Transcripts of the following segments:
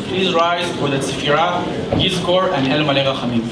please rise for the Tzfirah, Yizkor, and El Malei Rachamim.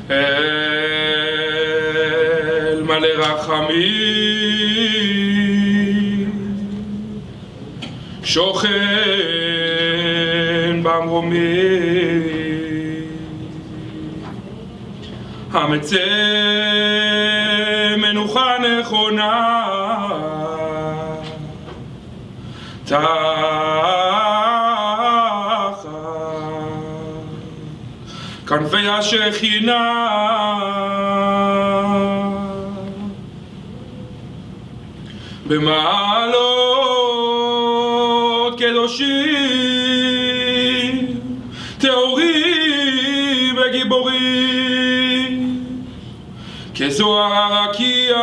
El Malei Rachamim שוכן במרומים המצא מנוחה נכונה תחת כנפי השכינה במעלות קדושים טהורים וגיבורים כזוהר הרקיע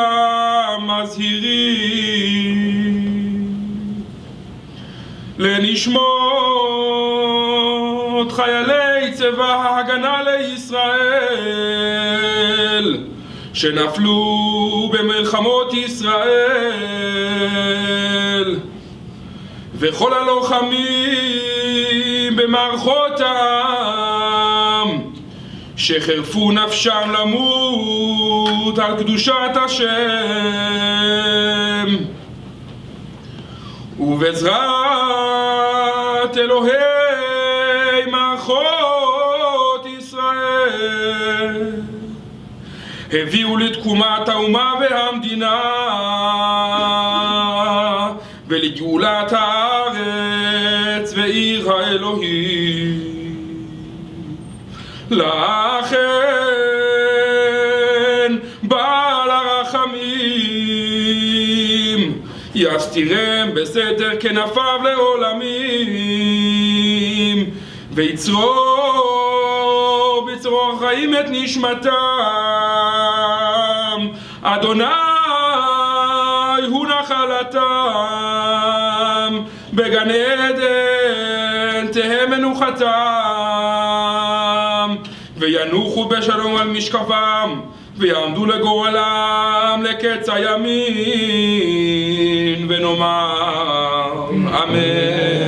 מזהירים לנשמות חיילי צבא ההגנה לישראל שנפלו במלחמות ישראל וכל הלוחמים במערכות העם שחירפו נפשם למות על קדושת השם ובעזרת אלוהי מערכות ישראל הביאו לתקומת האומה והמדינה ולגאולת הארץ ועיר האלוהים. לכן בעל הרחמים יסתירם בסתר כנפיו לעולמים ויצרור בצרור החיים את נשמתם. אדוני הוא נחלתם בגן עדן תהא מנוחתם וינוחו בשלום על משכבם ויעמדו לגורלם לקץ הימין ונאמר אמן.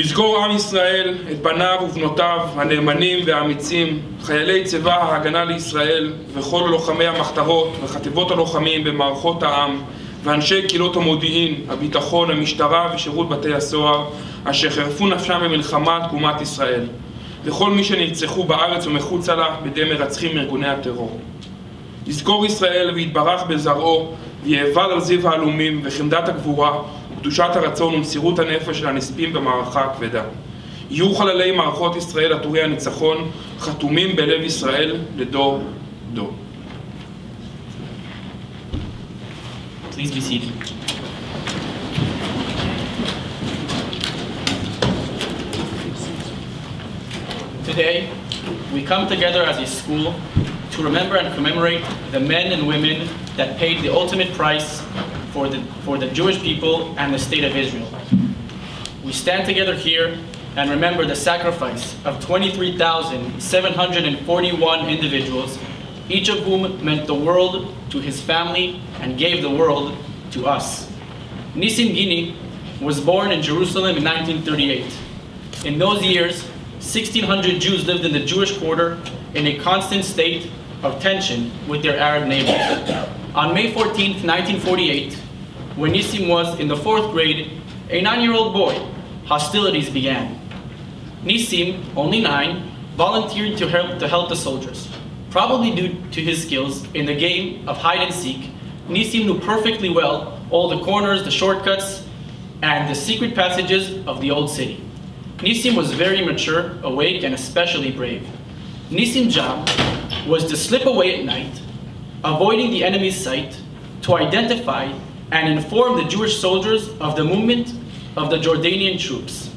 לזכור עם ישראל, את בניו ובנותיו, הנאמנים והאמיצים, חיילי צבא ההגנה לישראל וכל לוחמי המחתרות וחטיבות הלוחמים במערכות העם ואנשי קהילות המודיעין, הביטחון, המשטרה ושירות בתי הסוהר אשר חירפו נפשם במלחמה על תקומת ישראל, וכל מי שנרצחו בארץ ומחוצה לה בידי מרצחים מארגוני הטרור. יזכור ישראל ויתברך בזרעו ויאבל על זיו העלומים וחמדת הגבורה וקדושת הרצון ומסירות הנפש של הנספים במערכה הכבדה. יהיו חללי מערכות ישראל עטורי הניצחון חתומים בלב ישראל לדור דור. Please be seated. Today, we come together as a school to remember and commemorate the men and women that paid the ultimate price for the Jewish people and the state of Israel. We stand together here and remember the sacrifice of 23,741 individuals, each of whom meant the world to his family and gave the world to us. Nissim Gini was born in Jerusalem in 1938. In those years, 1,600 Jews lived in the Jewish quarter in a constant state of tension with their Arab neighbors. On May 14, 1948, when Nissim was in the 4th grade, a 9-year-old boy, hostilities began. Nissim, only 9, volunteered to help the soldiers. Probably due to his skills in the game of hide and seek, Nissim knew perfectly well all the corners, the shortcuts, and the secret passages of the old city. Nissim was very mature, awake, and especially brave. Nissim's job was to slip away at night, avoiding the enemy's sight, to identify and inform the Jewish soldiers of the movement of the Jordanian troops.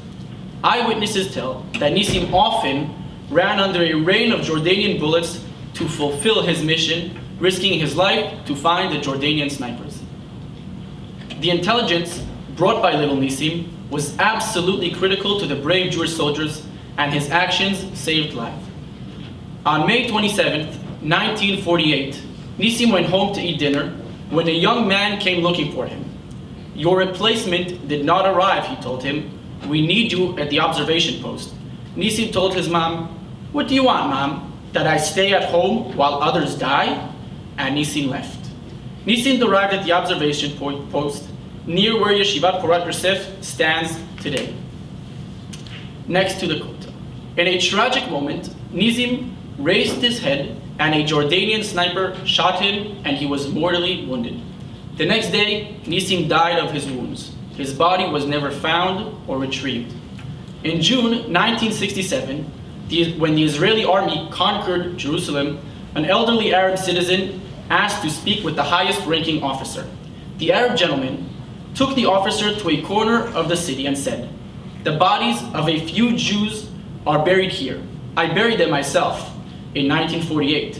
Eyewitnesses tell that Nissim often ran under a rain of Jordanian bullets to fulfill his mission, risking his life to find the Jordanian snipers. The intelligence brought by little Nissim was absolutely critical to the brave Jewish soldiers, and his actions saved lives. On May 27, 1948, Nissim went home to eat dinner when a young man came looking for him. "Your replacement did not arrive," he told him. "We need you at the observation post." Nissim told his mom, "What do you want, Mom? That I stay at home while others die?" And Nissim left. Nissim arrived at the observation post near where Yeshivat Porat Yosef stands today, next to the Kotel. In a tragic moment, Nissim raised his head and a Jordanian sniper shot him and he was mortally wounded. The next day, Nissim died of his wounds. His body was never found or retrieved. In June 1967, when the Israeli army conquered Jerusalem, an elderly Arab citizen asked to speak with the highest ranking officer. The Arab gentleman took the officer to a corner of the city and said, "The bodies of a few Jews are buried here. I buried them myself in 1948.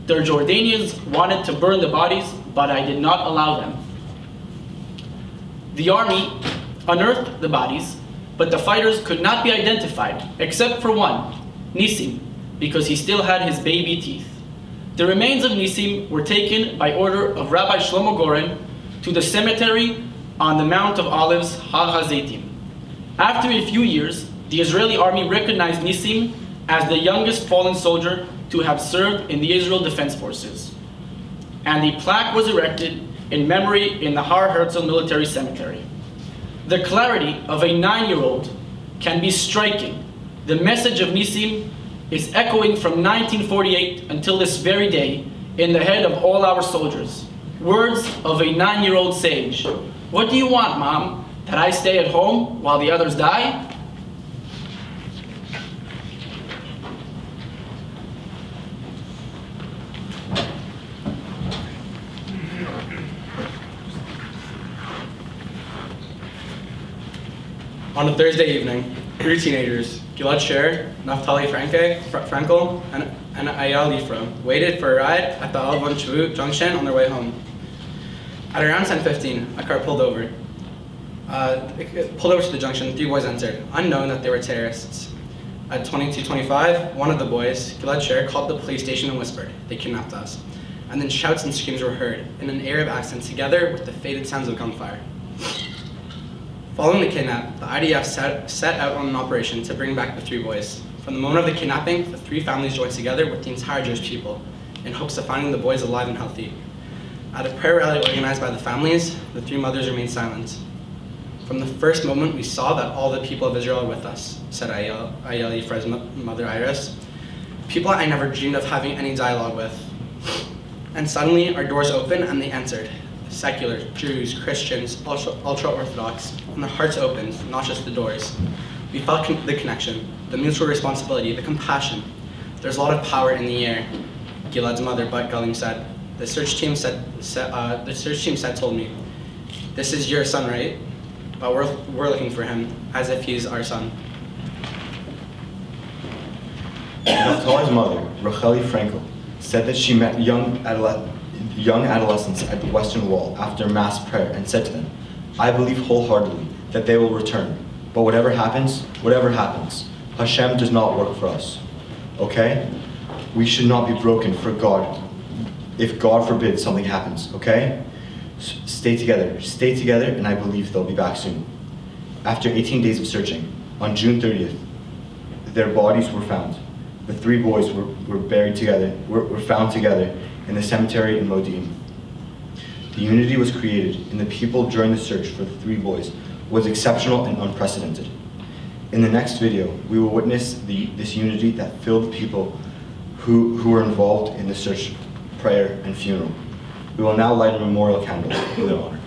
The Jordanians wanted to burn the bodies, but I did not allow them." The army unearthed the bodies, but the fighters could not be identified, except for one, Nissim, because he still had his baby teeth. The remains of Nissim were taken by order of Rabbi Shlomo Goren to the cemetery on the Mount of Olives, Har HaZeitim. After a few years, the Israeli army recognized Nissim as the youngest fallen soldier to have served in the Israel Defense Forces. And a plaque was erected in memory in the Har Herzl Military Cemetery. The clarity of a 9-year-old can be striking. The message of Nissim is echoing from 1948 until this very day in the head of all our soldiers. Words of a 9-year-old sage. "What do you want, Mom? That I stay at home while the others die?" On a Thursday evening, 3 teenagers, Gilad Sher, Naftali Frankel, and Ayal Yifra, waited for a ride at the Alvon Shvu junction on their way home. At around 10:15, a car pulled over. To the junction. 3 boys entered, unknown that they were terrorists. At 22:25, one of the boys, Gilad Sher, called the police station and whispered, "They kidnapped us." And then shouts and screams were heard in an Arab accent together with the faded sounds of gunfire. Following the kidnap, the IDF set out on an operation to bring back the 3 boys. From the moment of the kidnapping, the 3 families joined together with the entire Jewish people in hopes of finding the boys alive and healthy. At a prayer rally organized by the families, the 3 mothers remained silent. From the first moment, we saw that all the people of Israel are with us, said Ayel Yifra's mother Iris. People I never dreamed of having any dialogue with. And suddenly, our doors opened and they entered. Secular, Jews, Christians, ultra-Orthodox, and their hearts opened, not just the doors. We felt the connection, the mutual responsibility, the compassion. There's a lot of power in the air, Gilad's mother, Bat Galim said. The search team told me, this is your son, right? But we're looking for him, as if he's our son. Naftali's mother, Racheli Frankel, said that she met young adolescents at the Western Wall after mass prayer and said to them, I believe wholeheartedly that they will return, but whatever happens, Hashem does not work for us, okay? We should not be broken for God, if God forbid something happens, okay? Stay together, and I believe they'll be back soon. After 18 days of searching, on June 30th, their bodies were found. The 3 boys were found together in the cemetery in Modi'in. The unity was created, and the people during the search for the 3 boys was exceptional and unprecedented. In the next video, we will witness this unity that filled the people who were involved in the search, prayer, and funeral. We will now light a memorial candle in their honor.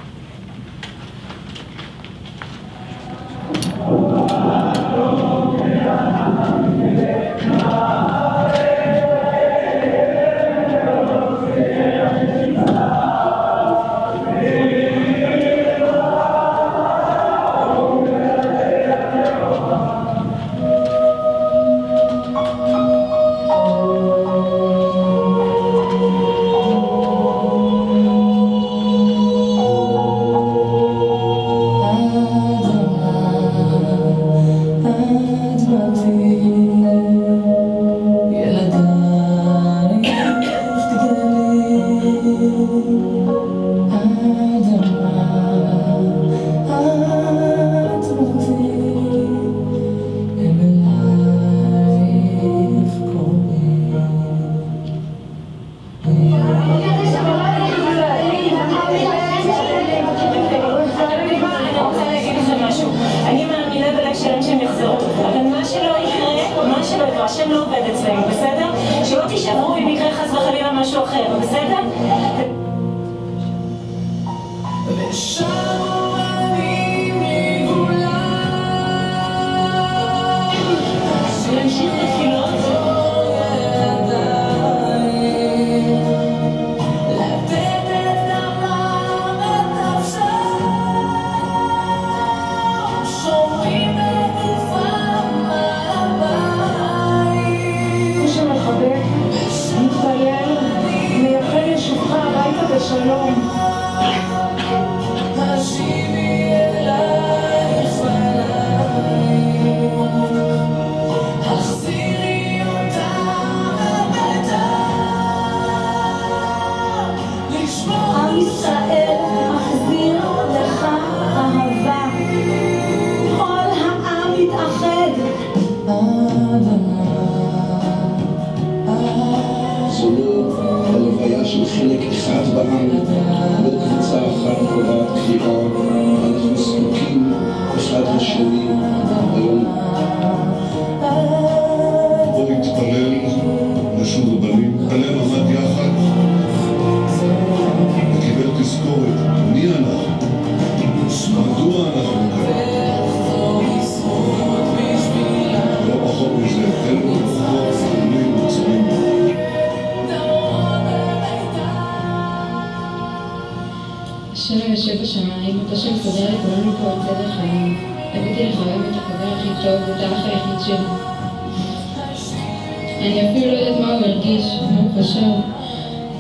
אני אפילו לא יודעת מה הוא הרגיש, מה הוא חשב,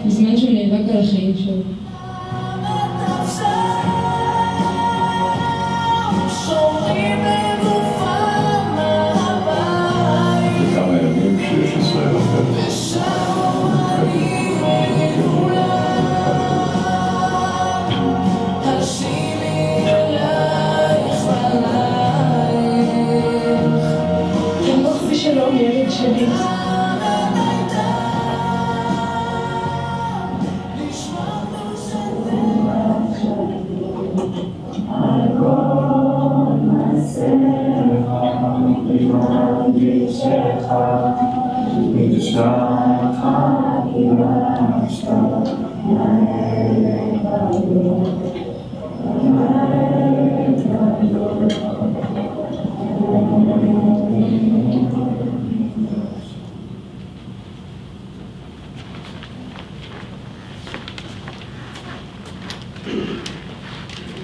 בזמן שהוא נאבק על החיים שלו. וכמה ימים שיש ישראל אחרת. השאירי אלייך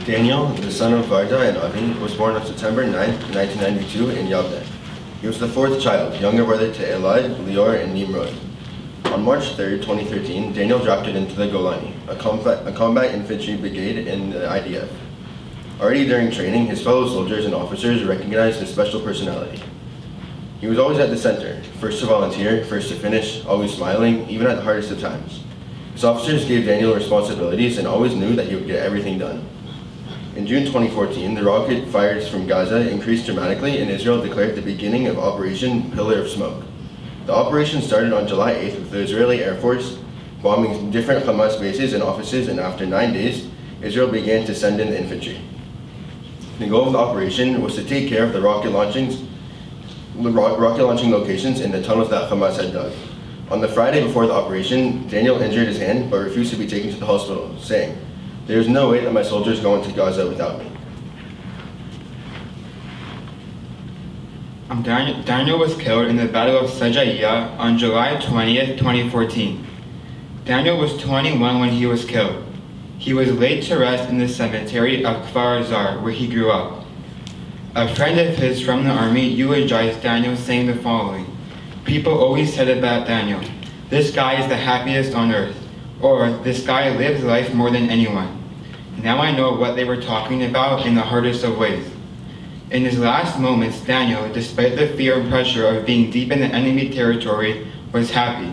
Daniel, the son of Varda and Avi, was born on September 9, 1992 in Yavne. He was the fourth child, younger brother to Elad, Lior, and Nimrod. On March 3, 2013, Daniel drafted into the Golani, a combat infantry brigade in the IDF. Already during training, his fellow soldiers and officers recognized his special personality. He was always at the center, first to volunteer, first to finish, always smiling, even at the hardest of times. His officers gave Daniel responsibilities and always knew that he would get everything done. In June 2014, the rocket fires from Gaza increased dramatically and Israel declared the beginning of Operation Pillar of Smoke. The operation started on July 8th with the Israeli Air Force bombing different Hamas bases and offices, and after 9 days, Israel began to send in the infantry. The goal of the operation was to take care of the rocket launching locations in the tunnels that Hamas had dug. On the Friday before the operation, Daniel injured his hand but refused to be taken to the hospital, saying, "There is no way that my soldiers go into Gaza without me." Daniel was killed in the Battle of Sajaiya on July 20th, 2014. Daniel was 21 when he was killed. He was laid to rest in the cemetery of Kfar Zar, where he grew up. A friend of his from the army eulogized Daniel, saying the following: "People always said about Daniel, 'This guy is the happiest on earth,' or 'This guy lives life more than anyone.' Now I know what they were talking about in the hardest of ways." In his last moments, Daniel, despite the fear and pressure of being deep in the enemy territory, was happy.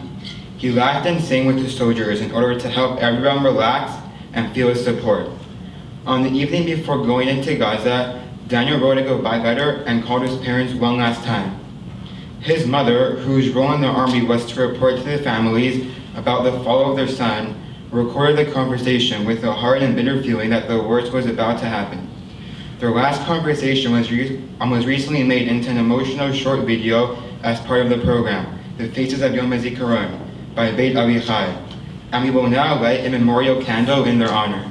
He laughed and sang with the soldiers in order to help everyone relax and feel his support. On the evening before going into Gaza, Daniel wrote a goodbye letter and called his parents one last time. His mother, whose role in the army was to report to the families about the fall of their son, recorded the conversation with a hard and bitter feeling that the worst was about to happen. Their last conversation was recently made into an emotional short video as part of the program, The Faces of Yom Hazikaron, by Beit Avichai, and we will now light a memorial candle in their honor.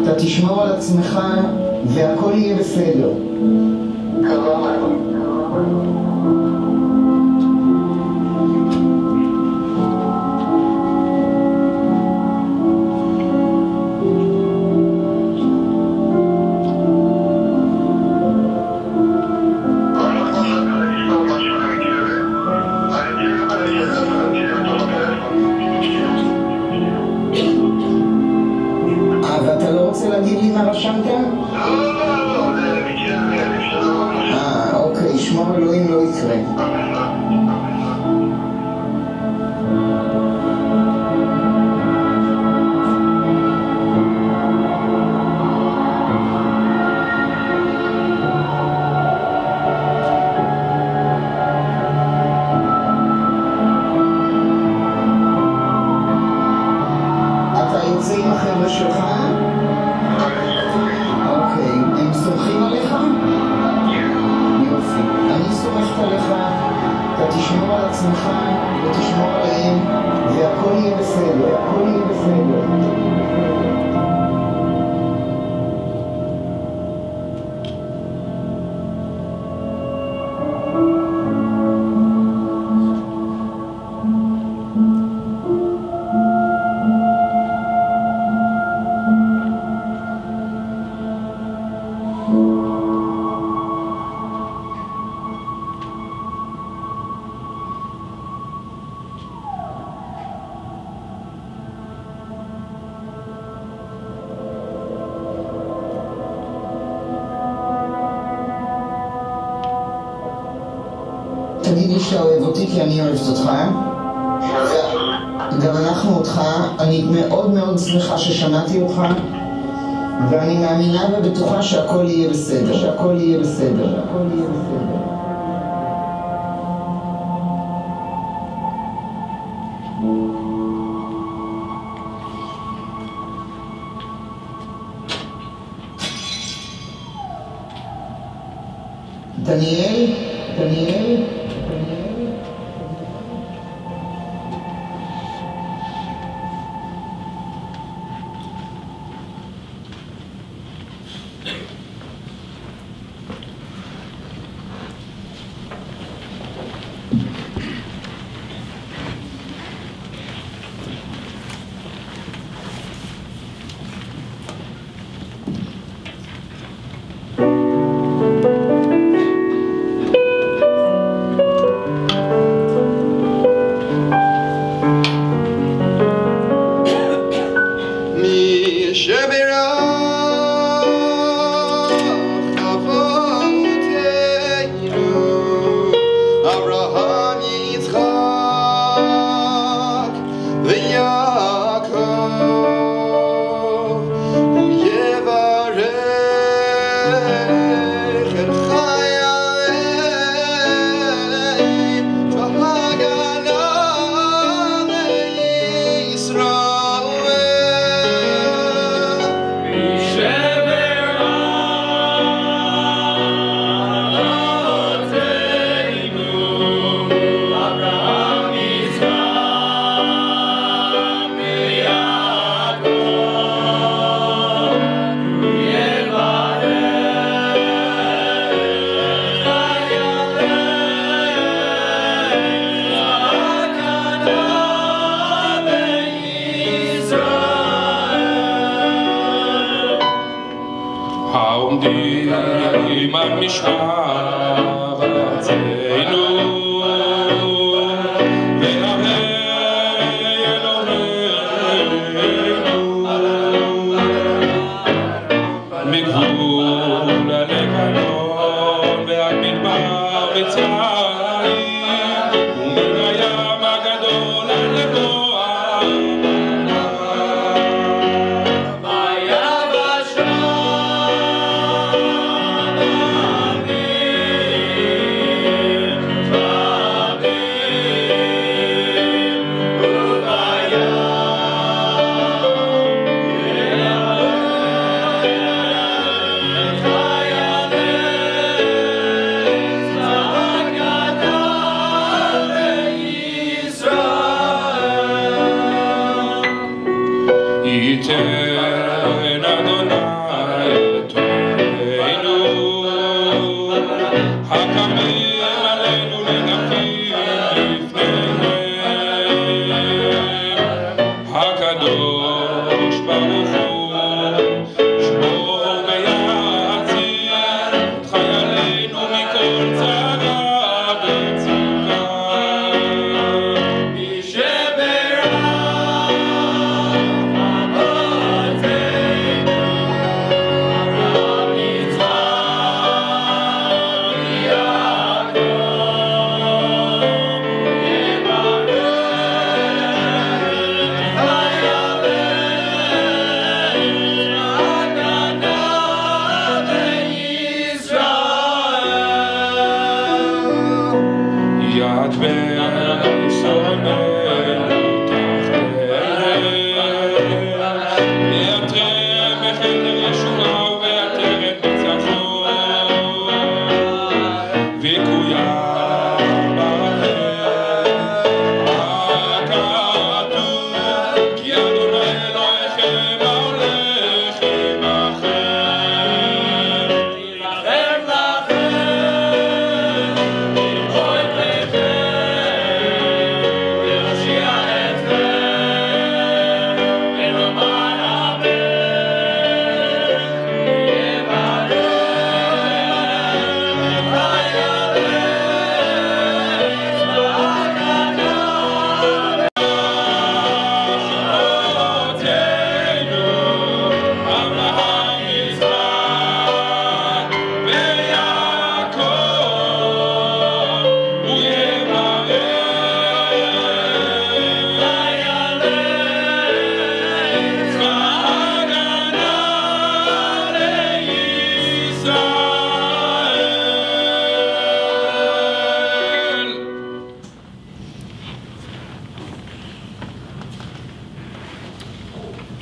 אתה תשמור על עצמך והכל יהיה בסדר. ואתה לא רוצה להגיד לי מה רשמת? לא, זה מקרה, אוקיי, שמור אלוהים לא יקרה. אתה יוצא עם החבר'ה שלך? אוקיי, הם סומכים עליך? יופי, אני סומכת עליך, אתה תשמור על עצמך ותשמור עליהם והכל יהיה בסדר, הכל יהיה בסדר. תגיד לי שאתה אוהב אותי כי אני אוהבת אותך. גם אנחנו אותך. אני מאוד מאוד שמחה ששמעתי אותך. ואני מאמינה ובטוחה שהכל יהיה בסדר, שהכל יהיה בסדר, שהכל יהיה בסדר. דניאל, דניאל, העומדים על משמר ארצנו ואהי אלוהינו מגבול הלבנון ועד מדבר מצרים ומן הים הגדול עד לבוא ייתן אדוני את תורתנו הקמים עלינו לנקים לפניהם הקדוש ברוך הוא שמור ויציל את חיילינו מכל צרה ומצוקה יד בין שונאינו תחתיהם ויעטרם בחדר ישועה ובעטרת ניצחון ויקוים בהם הכתוב כי אדוני אלוהיכם ההולך עמכם יילחם לכם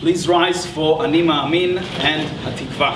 Please rise for Ani Ma'amin and Hatikva.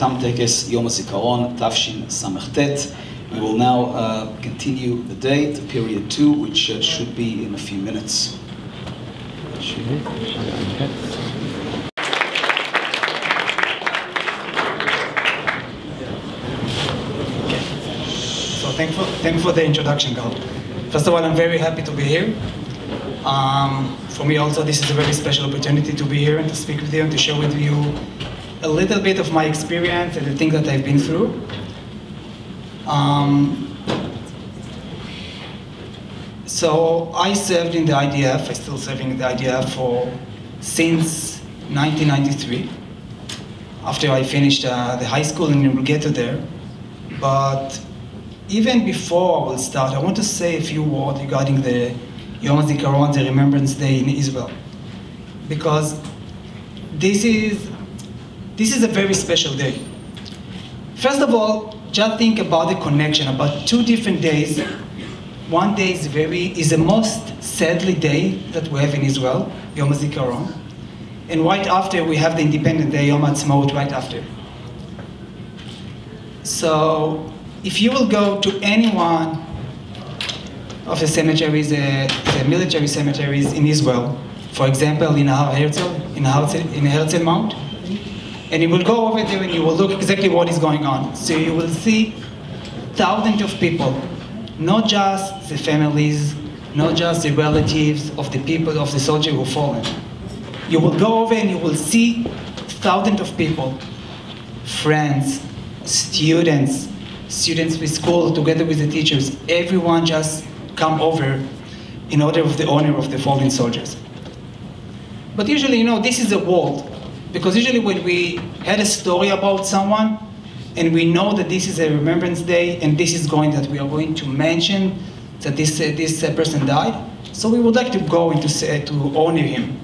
תם טקס יום הזיכרון, תשס"ט. We will now continue the day to period 2, which should be in a few minutes. So thank you for the introduction, Gal. First of all, I'm very happy to be here. For me also, this is a very special opportunity to be here and to speak with you and to share with you a little bit of my experience and the things that I've been through. So I served in the IDF, I'm still serving in the IDF since 1993, after I finished the high school, and we'll get to there. But even before I will start, I want to say a few words regarding the Yom Hazikaron, the Remembrance Day in Israel. Because this is a very special day. First of all, just think about the connection, about 2 different days. One day is the most sadly day that we have in Israel, Yom Hazikaron. And right after, we have the Independent Day, Yom Ha'atzmaut, right after. So, if you will go to any one of the cemeteries, the military cemeteries in Israel, for example, in Har Herzl, in Herzl Mount, and you will go over there and you will look exactly what is going on. So you will see thousands of people, not just the families, not just the relatives of the people, of the soldiers who fallen. You will go over and you will see thousands of people, friends, students with school, together with the teachers. Everyone just come over in order of the honor of the fallen soldiers. But usually, this is a world. Because usually when we had a story about someone, and we know that this is a Remembrance Day, and this is that we are going to mention that this person died, so we would like to go and to honor him.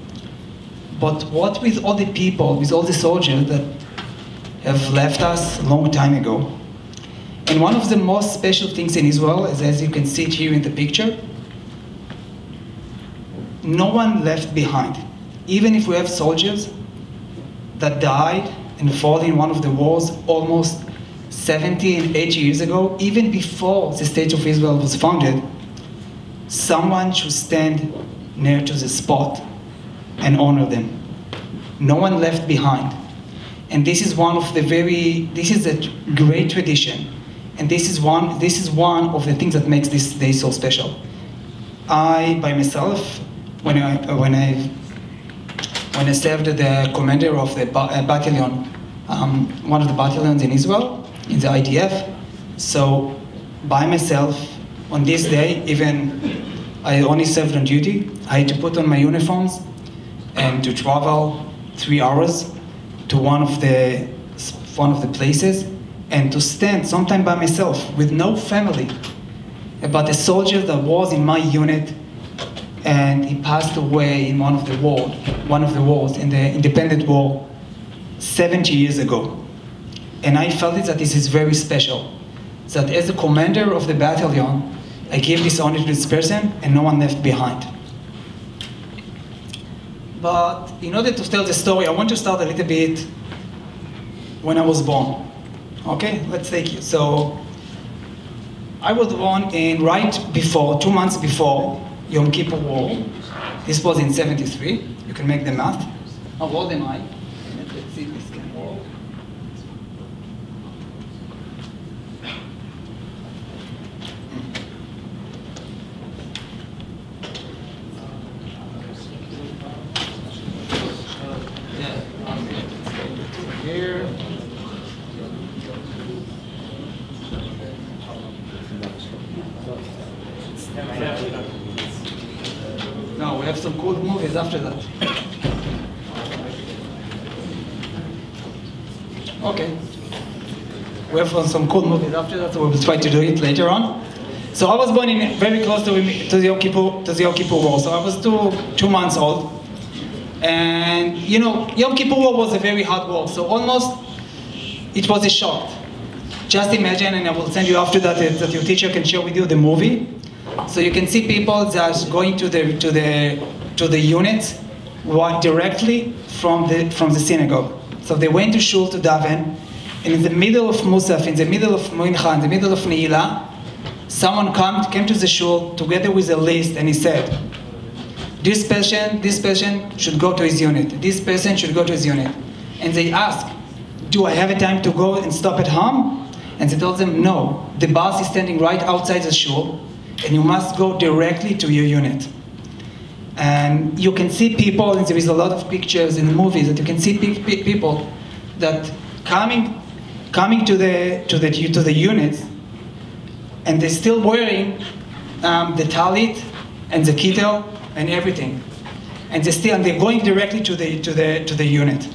But what with all the people, with all the soldiers that have left us a long time ago? And one of the most special things in Israel is, as you can see it here in the picture, no one left behind. Even if we have soldiers that died and fought in one of the wars almost 70 and 80 years ago, even before the State of Israel was founded, someone should stand near to the spot and honor them. No one left behind. And this is this is a great tradition. And this is one of the things that makes this day so special. I, by myself, when I served as the commander of the battalion, one of the battalions in Israel, in the IDF, so by myself, on this day, even I only served on duty, I had to put on my uniforms and to travel 3 hours to one of the places, and to stand sometime by myself with no family about a soldier that was in my unit, and he passed away in one of the wars in the independent war 70 years ago. And I felt that this is very special, that as a commander of the battalion, I gave this honor to this person and no one left behind. But in order to tell the story, I want to start a little bit when I was born. Okay, let's take it. So I was born right before, 2 months before Yom Kippur War. This was in 73. You can make the math. How old am I? Let's see if this can work. Here. No, we have some cool movies after that. Okay. We have some cool movies after that, so we'll try to do it later on. So I was born very close to the Yom Kippur War. So I was two months old. And you know, Yom Kippur War was a very hard war. So almost it was a shock. Just imagine, and I will send you after that your teacher can share with you the movie. So you can see people that are going to the units directly from the synagogue. So they went to shul to daven, and in the middle of Musaf, in the middle of Mincha, in the middle of Ne'ilah, someone came to the shul together with a list, and he said, this person should go to his unit. This person should go to his unit. And they asked, do I have a time to go and stop at home? And they told them, no, the bus is standing right outside the shul, and you must go directly to your unit. And you can see people, and there is a lot of pictures in the movies that you can see people that coming to the units, and they're still wearing the talit and the kittel and everything, and they're going directly to the unit.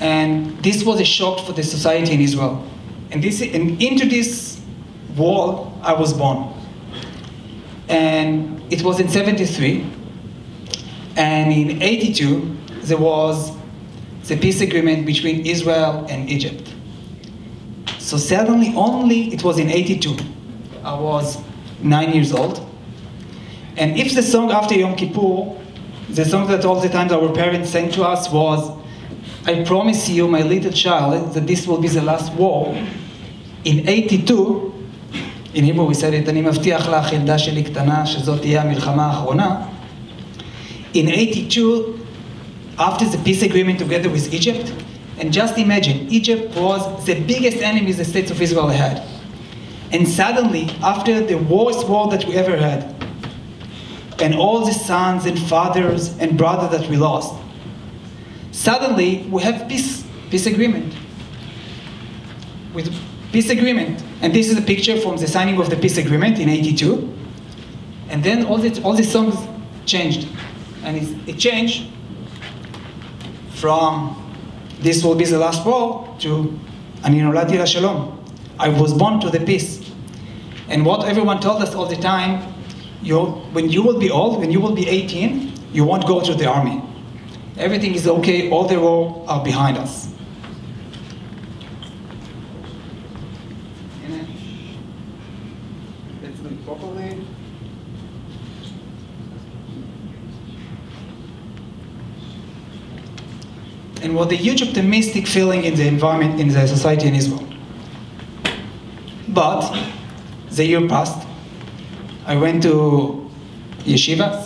And this was a shock for the society in Israel. And into this war I was born. And it was in 73. And in 82, there was the peace agreement between Israel and Egypt. So suddenly, it was in 82. I was 9 years old. And if the song after Yom Kippur, the song that all the time our parents sang to us was, I promise you, my little child, that this will be the last war. In 82, in Hebrew we said it, אני מבטיח לך, ילדה שלי קטנה, שזאת תהיה המלחמה האחרונה. In 82, after the peace agreement together with Egypt, and just imagine, Egypt was the biggest enemy the State of Israel had. And suddenly, after the worst war that we ever had, and all the sons and fathers and brothers that we lost, suddenly we have peace agreement. With peace agreement. And this is a picture from the signing of the peace agreement in 82. And then all the songs changed. And it changed from this will be the last war to אני נולדתי לשלום. I was born to the peace. And what everyone told us all the time, when you will be old, when you will be 18, you won't go to the army. Everything is okay, all the war are behind us. Let's do it properly. And what a huge optimistic feeling in the environment, in the society in Israel. But the year passed. I went to yeshiva,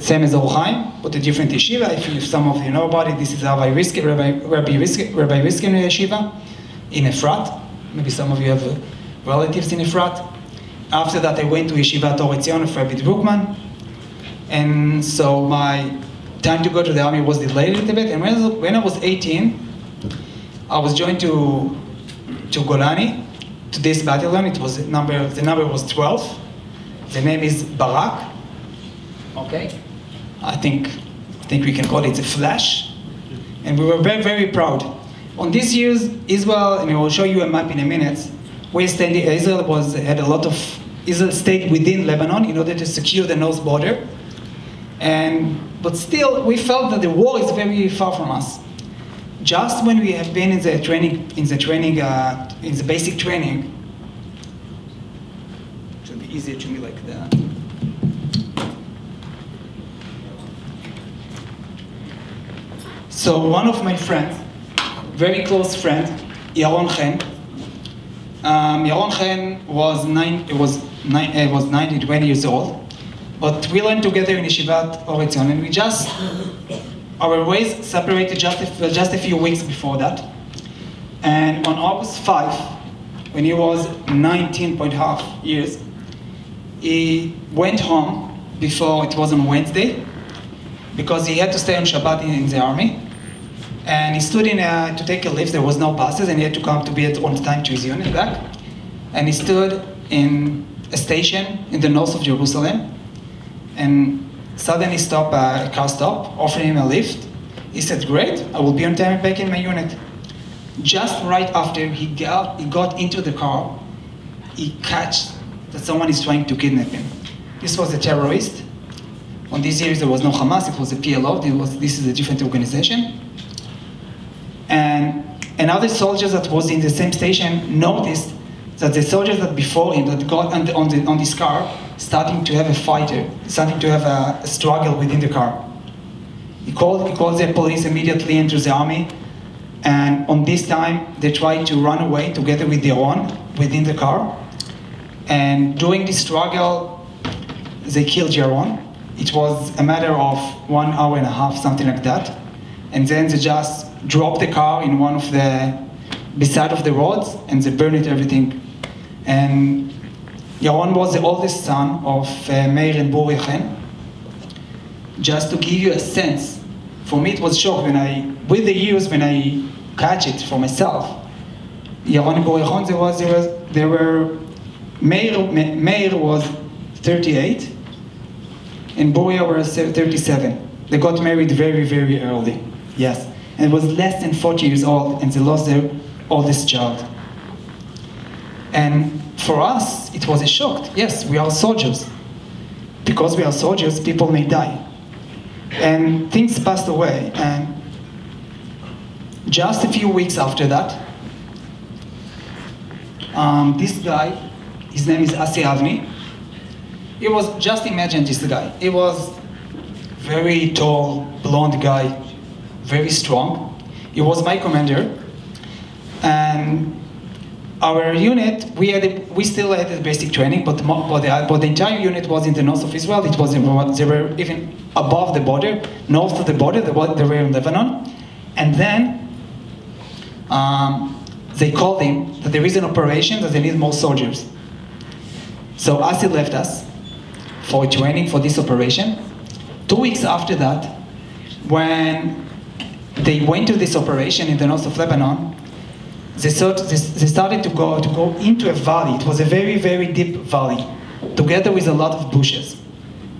same as Or Chaim, but a different yeshiva. If some of you know about it, this is Rabbi Riskin yeshiva in Efrat. Maybe some of you have relatives in Efrat. After that, I went to yeshiva Torah Zion of Rabbi Brookman. And so my time to go to the army was delayed a little bit. And when I was 18, I was joined to Golani, to this battalion. It was the number was 12. The name is Barak. Okay, I think we can call it a flash, and we were very, very proud. On this year's Israel, and I will show you a map in a minute. Israel stayed within Lebanon in order to secure the north border, but still we felt that the war is very far from us. Just when we have been in the basic training, it should be easier to me like that. So one of my friends, very close friend, Yaron Chen. Yaron Chen was 20 years old, but we learned together in Yeshivat Or Etzion, and our ways separated just a few weeks before that. And on August 5, when he was 19.5 years, he went home before it was on Wednesday, because he had to stay on Shabbat in the army. And he stood in to take a lift. There was no buses, and he had to come to be on time to his unit back. And he stood in a station in the north of Jerusalem, and suddenly a car stopped, offered him a lift. He said, "Great, I will be on time back in my unit." Just right after he got into the car, he catched that someone is trying to kidnap him. This was a terrorist. On these years there was no Hamas, it was a PLO. This is a different organization. And another soldier that was in the same station noticed that the soldiers that before him that got on this car starting to have a struggle within the car. He called the police, immediately entered the army, and on this time they tried to run away together with Yaron within the car. And during this struggle, they killed Yaron. It was a matter of 1 hour and a half, something like that. And then they just dropped the car in one of beside of the roads, and they burned everything. And Yaron was the oldest son of Meir and Bor Yechen. Just to give you a sense, for me it was shock with the years when I catch it for myself. Yaron and Bor Yechen, Meir was 38, and Boria was 37. They got married very, very early. Yes. And was less than 40 years old, and they lost their oldest child. And for us, it was a shock. Yes, we are soldiers. Because we are soldiers, people may die. And things passed away. And just a few weeks after that, this guy, his name is Asi Avni. Just imagine this guy. He was very tall, blonde guy, very strong. He was my commander, and our unit, we still had the basic training, but the entire unit was in the north of Israel. They were even above the border, north of the border. They were in Lebanon, and then they called him that there is an operation that they need more soldiers. So Asi left us for training for this operation. 2 weeks after that, when they went to this operation in the north of Lebanon, they started to go into a valley. It was a very, very deep valley, together with a lot of bushes.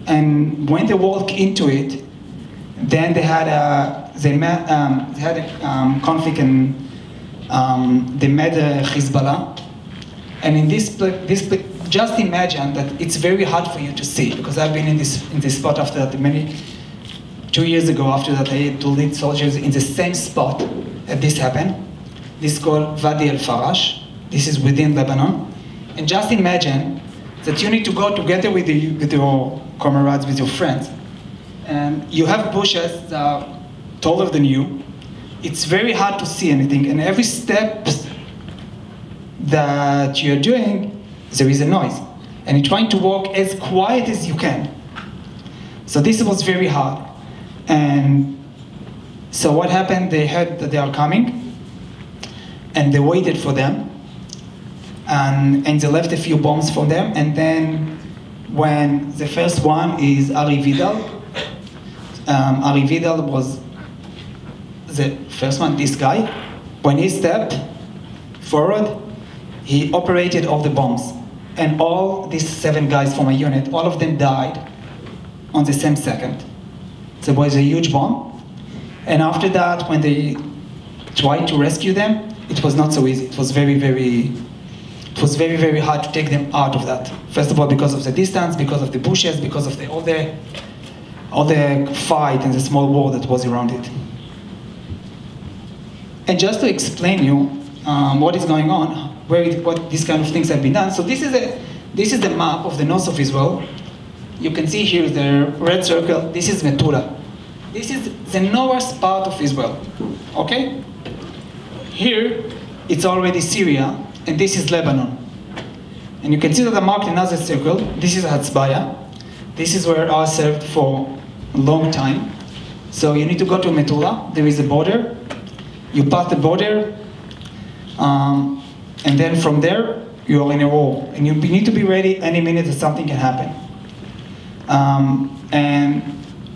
And when they walked into it, then they had a conflict, and they met Hezbollah. And in this just imagine that it's very hard for you to see, because I've been in this spot after that 2 years ago, after that, I had to lead soldiers in the same spot that this happened. This is called Wadi al-Farash. This is within Lebanon. And just imagine that you need to go together with your comrades, with your friends. And you have bushes that are taller than you. It's very hard to see anything. And every step that you're doing, there is a noise. And you're trying to walk as quiet as you can. So this was very hard. And so what happened, they heard that they are coming, and they waited for them, and they left a few bombs for them, and then when the first one is Ari Vidal, Ari Vidal was the first one, this guy. When he stepped forward, he operated all the bombs. And all these 7 guys from a unit, all of them died on the same second. So it was a huge bomb. And after that, when they tried to rescue them, it was not so easy. It was very, very hard to take them out of that. First of all, because of the distance, because of the bushes, because of all the fight and the small war that was around it. And just to explain you what is going on, what these kind of things have been done. So this is the map of the north of Israel. You can see here the red circle. This is Metula. This is the northern part of Israel. Okay? Here, it's already Syria, and this is Lebanon. And you can see that I marked another circle. This is Hatzbaya. This is where I served for a long time. So you need to go to Metula. There is a border. You pass the border, and then from there, you are in a war. And you need to be ready any minute that something can happen. And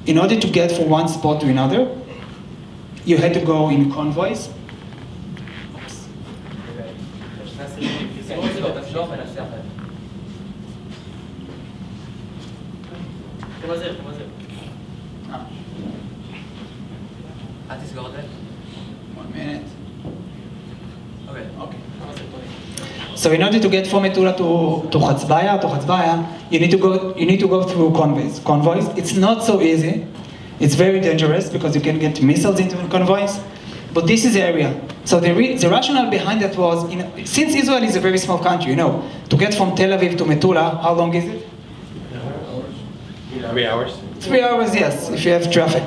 in order to get from one spot to another, you had to go in convoys. One minute. Okay. So in order to get from Metula to Hatzbaya, you need to go through convoys. It's not so easy. It's very dangerous because you can get missiles into convoys. But this is the area. So the rationale behind that was, since Israel is a very small country, to get from Tel Aviv to Metula, how long is it? 3 hours. 3 hours, yes, if you have traffic.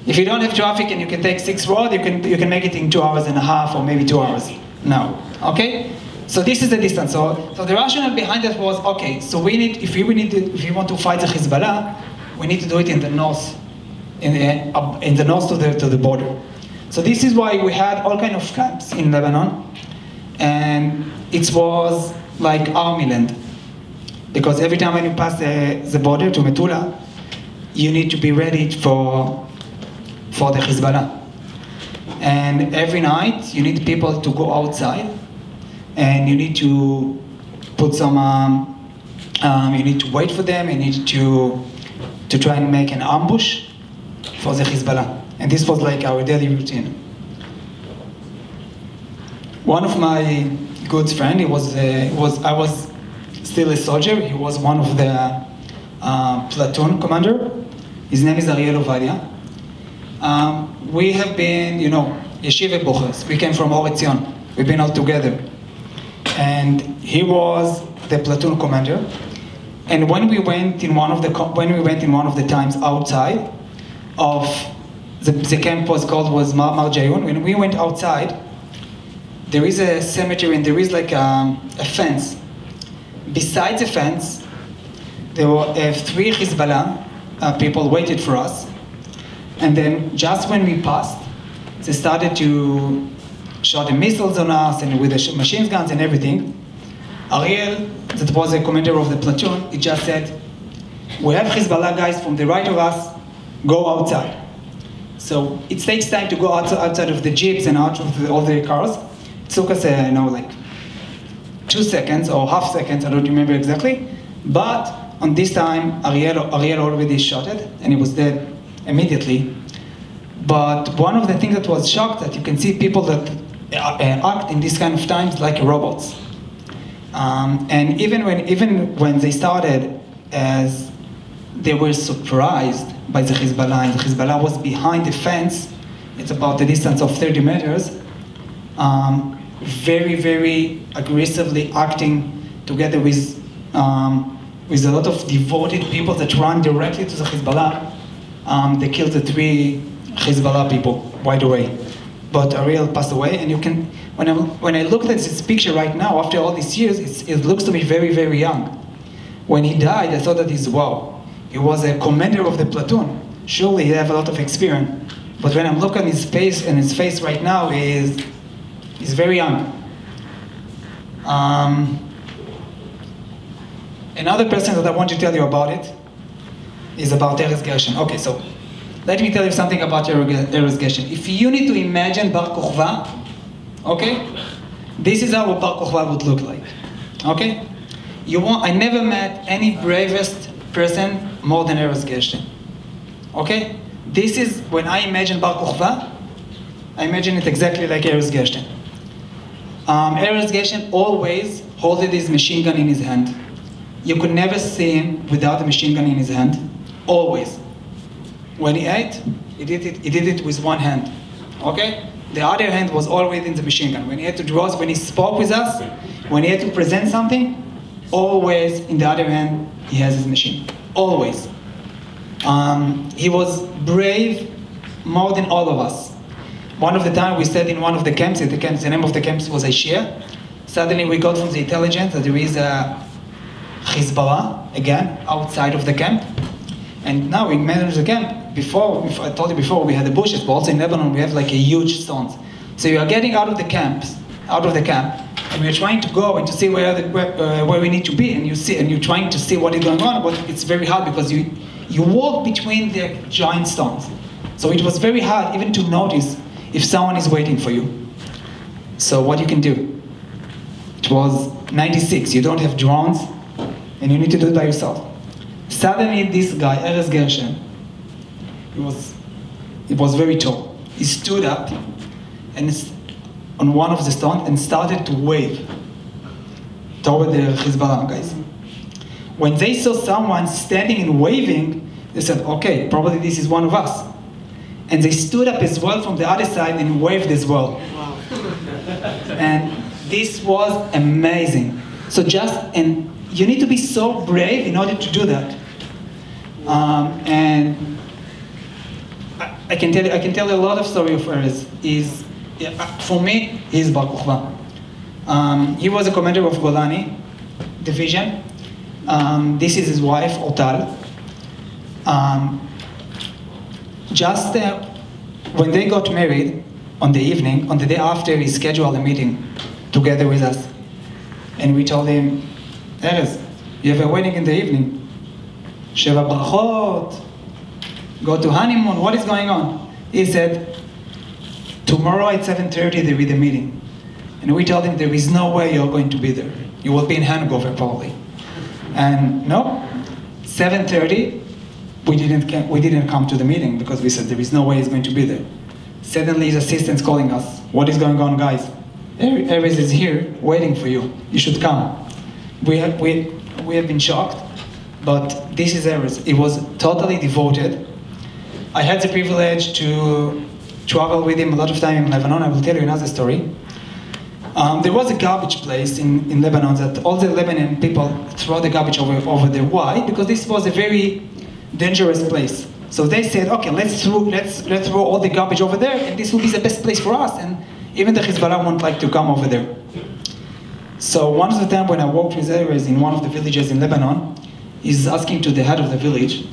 If you don't have traffic and you can take 6 roads, you can make it in 2 hours and a half or maybe 2 hours. No, okay? So this is the distance. So the rationale behind that was, okay, so if we want to fight the Hezbollah, we need to do it in the north, in the north to the border. So this is why we had all kind of camps in Lebanon, and it was like army land, because every time when you pass the border to Metula, you need to be ready for the Hezbollah. And every night you need people to go outside, and you need to put some, you need to wait for them, you need to try and make an ambush for the Hezbollah. And this was like our daily routine. One of my good friends, I was still a soldier, he was one of the platoon commander. His name is Ariel Ovadia. We have been, Yeshiva Bochers. We came from Or Etzion. We've been all together. And he was the platoon commander. And when we went in one of the times outside of the camp was Mar Jayun. When we went outside, there is a cemetery and there is like a fence. Besides the fence, there were 3 Hezbollah people waited for us. And then just when we passed, they started to shot the missiles on us and with the machine guns and everything. Ariel, that was the commander of the platoon, he just said, we have Hezbollah guys from the right of us, go outside. So it takes time to go outside of the jeeps and out of all the cars. It took us, like 2 seconds or half seconds, I don't remember exactly. But on this time, Ariel already shot it and he was dead immediately. But one of the things that was shocked that you can see people that act in this kind of times like robots. And even when they started as they were surprised by the Hezbollah, and the Hezbollah was behind the fence. It's about a distance of 30 meters, very, very aggressively acting together with a lot of devoted people that ran directly to the Hezbollah. They killed the 3 Hezbollah people right away. But Ariel passed away, and you can, when I looked at this picture right now, after all these years, it looks to me very, very young. When he died, I thought that he was a commander of the platoon. Surely he had a lot of experience. But when I'm looking at his face right now, he's very young. Another person that I want to tell you about it is about Erez Gershon. Okay, so let me tell you something about Erez Gershon. If you need to imagine Bar Kokhba, okay, this is how a Bar Kokhba would look like. Okay, I never met any bravest person more than Erez Gershon. Okay, this is when I imagine Bar Kokhba, I imagine it exactly like Erez Gershon. Erez Gershon always holded his machine gun in his hand. You could never see him without a machine gun in his hand. Always. When he ate, he did it with one hand. Okay? The other hand was always in the machine gun. When he had to draw us, when he spoke with us, when he had to present something, always in the other hand, he has his machine. Always. He was brave more than all of us. One of the time we stayed in one of the camps, the name of the camps was Aishia. Suddenly we got from the intelligence that there is a Hezbollah, again, outside of the camp. And now we manage the camp. Before, I told you before, we had the bushes, but also in Lebanon we have like a huge stones. So you are getting out of the camp, and we're trying to go and to see where we need to be, and you're trying to see what is going on, but it's very hard because you walk between the giant stones. So it was very hard even to notice if someone is waiting for you. So what you can do? It was 96, you don't have drones, and you need to do it by yourself. Suddenly this guy, Erez Gershon, he was very tall. He stood up and on one of the stones and started to wave toward the Hezbollah guys. When they saw someone standing and waving, they said, okay, probably this is one of us. And they stood up as well from the other side and waved as well. Wow. And this was amazing. So and you need to be so brave in order to do that. And I can tell you a lot of story of Erez. For me, he's Bar Kokhba. He was a commander of Golani division. This is his wife, Otal. When they got married on the evening, on the day after, he scheduled a meeting together with us. And we told him, Erez, you have a wedding in the evening. Sheva Brachot, go to honeymoon, what is going on? He said, tomorrow at 7:30 there will be the meeting. And we told him there is no way you're going to be there. You will be in hangover probably. And no, 7:30, we didn't come to the meeting because we said there is no way he's going to be there. Suddenly his assistant's calling us. What is going on, guys? Erez is here waiting for you. You should come. We have been shocked, but this is Erez. He was totally devoted. I had the privilege to travel with him a lot of time in Lebanon. I will tell you another story. There was a garbage place in Lebanon that all the Lebanon people throw the garbage over there. Why? Because this was a very dangerous place. So they said, okay, let's throw all the garbage over there, and this will be the best place for us. And even the Hezbollah won't like to come over there. So one of the time when I walked with Erez in one of the villages in Lebanon, he's asking to the head of the village,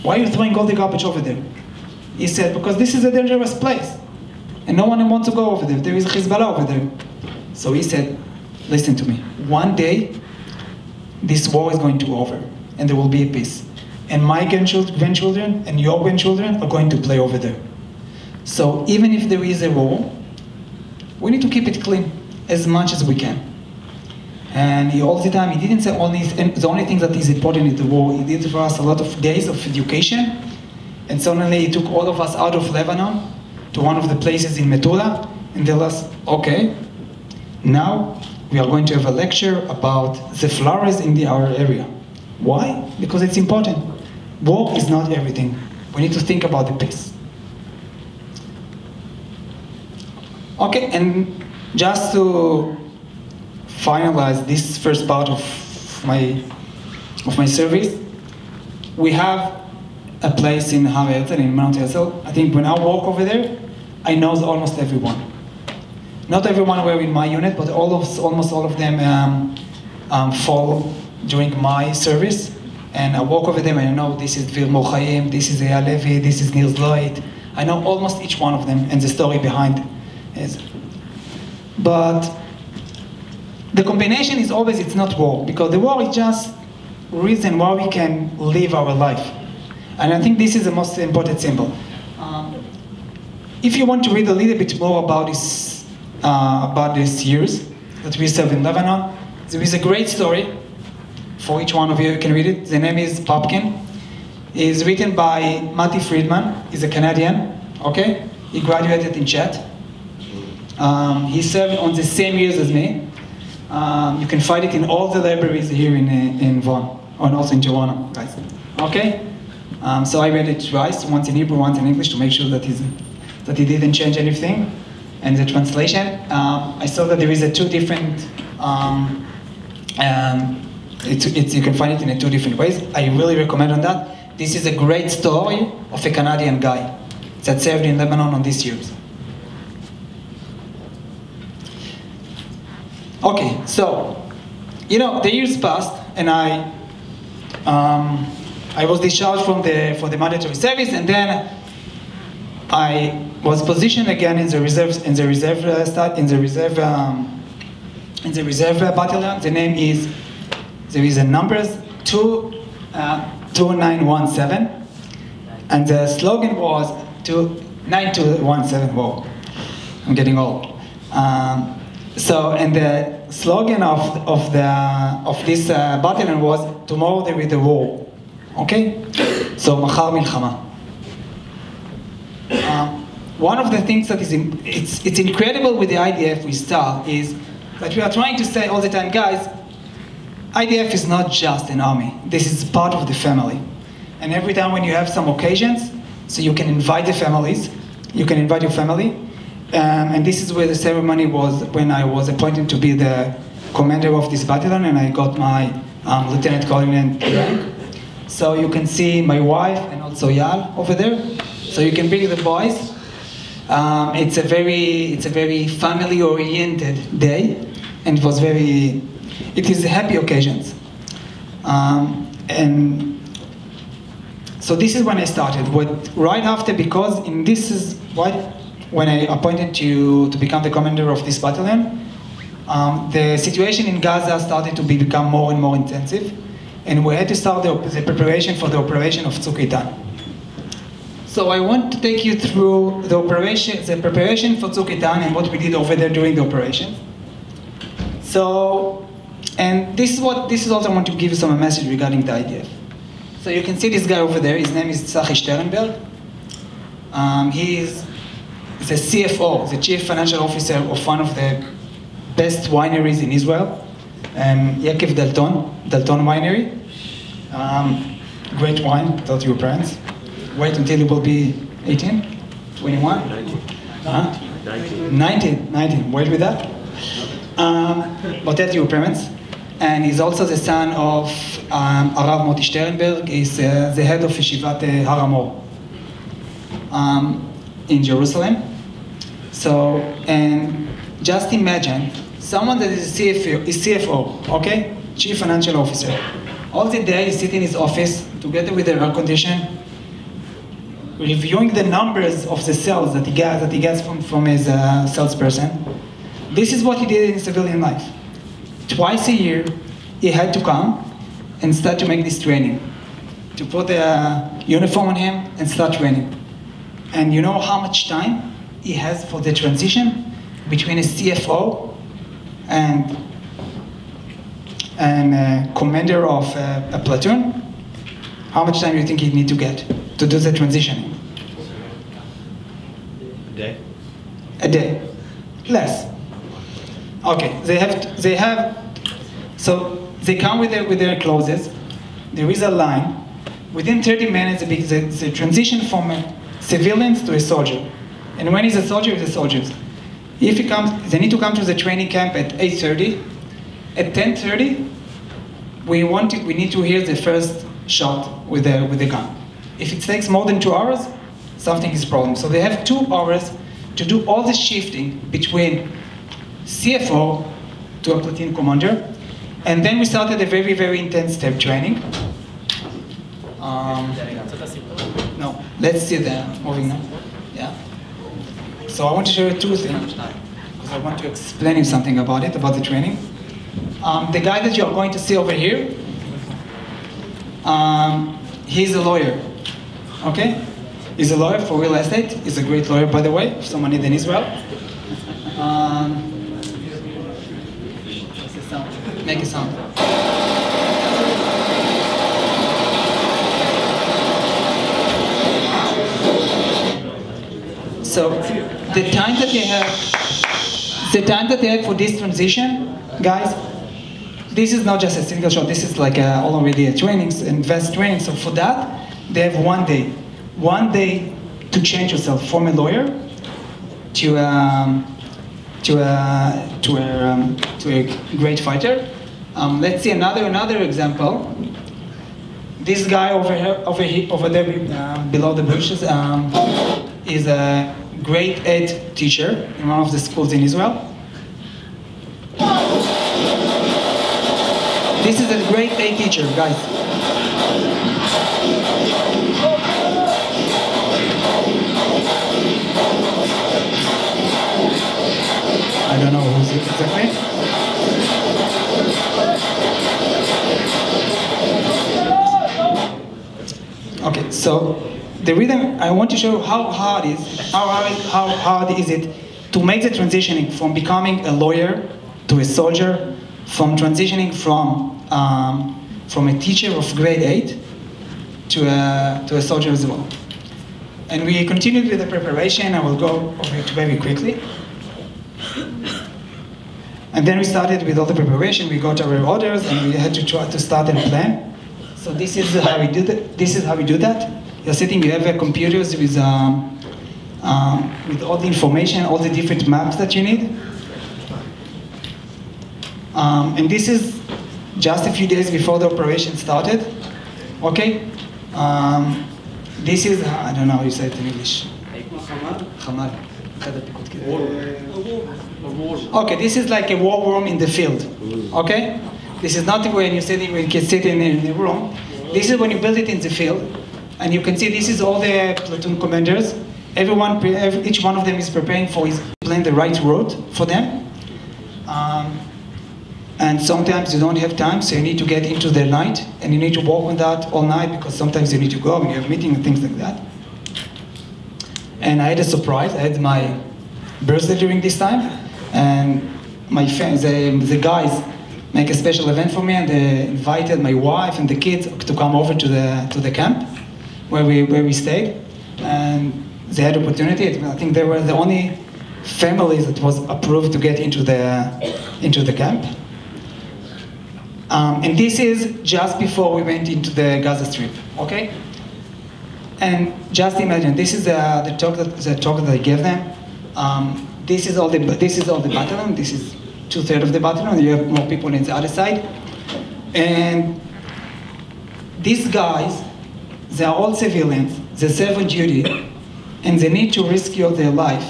why are you throwing all the garbage over there? He said, because this is a dangerous place. And no one wants to go over there. There is a Hezbollah over there. So he said, listen to me. One day, this war is going to be over, and there will be a peace. And my grandchildren and your grandchildren are going to play over there. So even if there is a war, we need to keep it clean as much as we can. And he all the time, he didn't say the only thing that is important is the war. He did for us a lot of days of education. And suddenly he took all of us out of Lebanon to one of the places in Metula and tell us, okay, now we are going to have a lecture about the flowers in our area. Why? Because it's important. war is not everything. We need to think about the peace. Okay, and just to finalize this first part of my service, we have a place in Har Herzl, in Mount Herzl. I think when I walk over there, I know almost everyone. Not everyone were in my unit, but almost all of them fall during my service. And I walk over them and I know this is Dvir Mor Chaim, this is Eyal Levi, this is Nils Lloyd. I know almost each one of them and the story behind it. But the combination is always, it's not war, because the war is just reason why we can live our life. And I think this is the most important symbol. If you want to read a little bit more about these years that we serve in Lebanon, there is a great story for each one of you. You can read it. The name is Pumpkin. It's written by Matty Friedman. He's a Canadian. Okay, he graduated in Chet. He served on the same years as me. You can find it in all the libraries here in Vaughan, and also in Joanna, guys. Okay. So I read it twice, once in Hebrew, once in English, to make sure that he didn't change anything. And the translation, I saw that there is a two different. You can find it in two different ways. I really recommend on that. This is a great story of a Canadian guy that served in Lebanon on these years. Okay, so, you know, the years passed, and I was discharged from the mandatory service, and then I was positioned again in the reserve battalion. The name is, there is a numbers 2917, and the slogan was 9217. Whoa, I'm getting old. So, and the slogan of this battalion was, tomorrow there is a war. Okay? So, Machar Milchama. One of the things that is, it's incredible with the IDF we start is that we are trying to say all the time, guys, IDF is not just an army. This is part of the family. And every time when you have some occasions, so you can invite the families, you can invite your family. And this is where the ceremony was when I was appointed to be the commander of this battalion, and I got my lieutenant colonel rank. So you can see my wife and also Yal over there. So you can bring the boys. It's a very family-oriented day, and it is a happy occasions. And so this is when I started. Right after, because this is when I appointed to become the commander of this battalion, the situation in Gaza started to become more and more intensive, and we had to start the preparation for the operation of Tzuk Eitan. So I want to take you through the preparation for Tzuk Eitan and what we did over there during the operation. So, and this is also I want to give you some message regarding the IDF. So you can see this guy over there. His name is Tzachi Sternberg. He is the CFO, the Chief Financial Officer of one of the best wineries in Israel, Yaakov Dalton Winery. Great wine, tell to your parents. Wait until you will be 18, 21? 19, wait with that. But tell to your parents. And he's also the son of Arav Moti Sternberg. He's the head of Yeshivat Har Hamor in Jerusalem. So, and just imagine someone that is CFO, okay? Chief Financial Officer. All the day he's sitting in his office together with the air condition, reviewing the numbers of the sales that he gets from his salesperson. This is what he did in civilian life. Twice a year, he had to come and start to make this training, to put the uniform on him and start training. And you know how much time he has for the transition between a CFO and commander of a platoon? How much time do you think he need to get to do the transition? A day? A day. Less. Okay, so they come with their clothes. There is a line within 30 minutes, it's a transition from a civilians to a soldier. And when he's a soldier, he's a soldier. If he comes, they need to come to the training camp at 8:30. At 10:30, we need to hear the first shot with the gun. If it takes more than 2 hours, something is problem. So they have 2 hours to do all the shifting between CFO to a platoon commander. And then we started a very, very intense step training. No, let's see the moving now. Yeah. So I want to show you 2 things, because I want to explain you something about it, about the training. The guy that you are going to see over here, he's a lawyer, okay? He's a lawyer for real estate. He's a great lawyer, by the way, if someone needs in Israel. What's the sound? Make a sound. So the time that they have for this transition, guys, this is not just a single shot. This is like already a trainings, advanced training. So for that, they have 1 day. 1 day to change yourself from a lawyer to a great fighter. Let's see another example. This guy over there below the bushes is a grade 8 teacher in one of the schools in Israel. This is a grade 8 teacher, guys. I don't know who's it exactly. Okay, so the reason I want to show you how hard is it to make the transitioning from becoming a lawyer to a soldier, from transitioning from a teacher of grade 8 to a soldier as well. And we continued with the preparation. I will go over it very quickly. And then we started with all the preparation. We got our orders, and we had to try to start and plan. So this is how we do that. This is how we do that. You're sitting. You have computers with all the information, all the different maps that you need. And this is just a few days before the operation started. Okay. This is, I don't know how you say it in English. Hamad. Okay, this is like a war room in the field. Okay? This is not when you sit in a room. This is when you build it in the field. And you can see this is all the platoon commanders. Each one of them is preparing for his plan the right route for them. And sometimes you don't have time, so you need to get into the night, and you need to work on that all night, because sometimes you need to go and you have meetings and things like that. And I had a surprise. I had my birthday during this time, and my friends, the guys, make a special event for me, and they invited my wife and the kids to come over to the camp where we stayed, and they had opportunity. I think they were the only families that was approved to get into the camp. And this is just before we went into the Gaza Strip, okay? And just imagine, this is the talk that I gave them. This is all the battalion. This is 2/3 of the battalion. You have more people on the other side. And these guys, they are all civilians. They serve on duty, and they need to rescue their life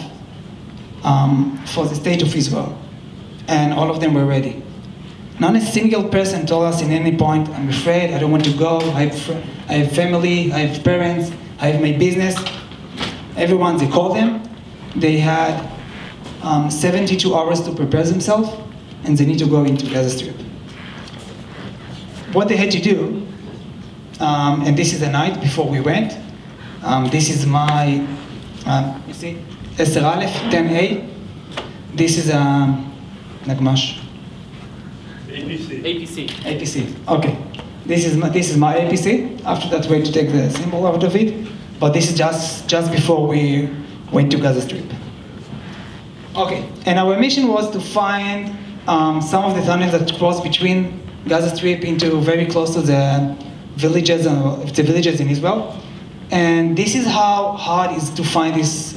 for the state of Israel. And all of them were ready. Not a single person told us in any point, I'm afraid, I don't want to go, I have family, I have parents, I have my business. Everyone, they called them. They had 72 hours to prepare themselves, and they need to go into Gaza Strip. What they had to do, and this is the night before we went, this is my, you see, 10 Aleph, 10A. This is Nagmash. APC. Okay. This is my APC. After that, we had to take the symbol out of it. But this is just before we went to Gaza Strip. Okay. And our mission was to find some of the tunnels that cross between Gaza Strip into very close to villages in Israel, and this is how hard it is to find these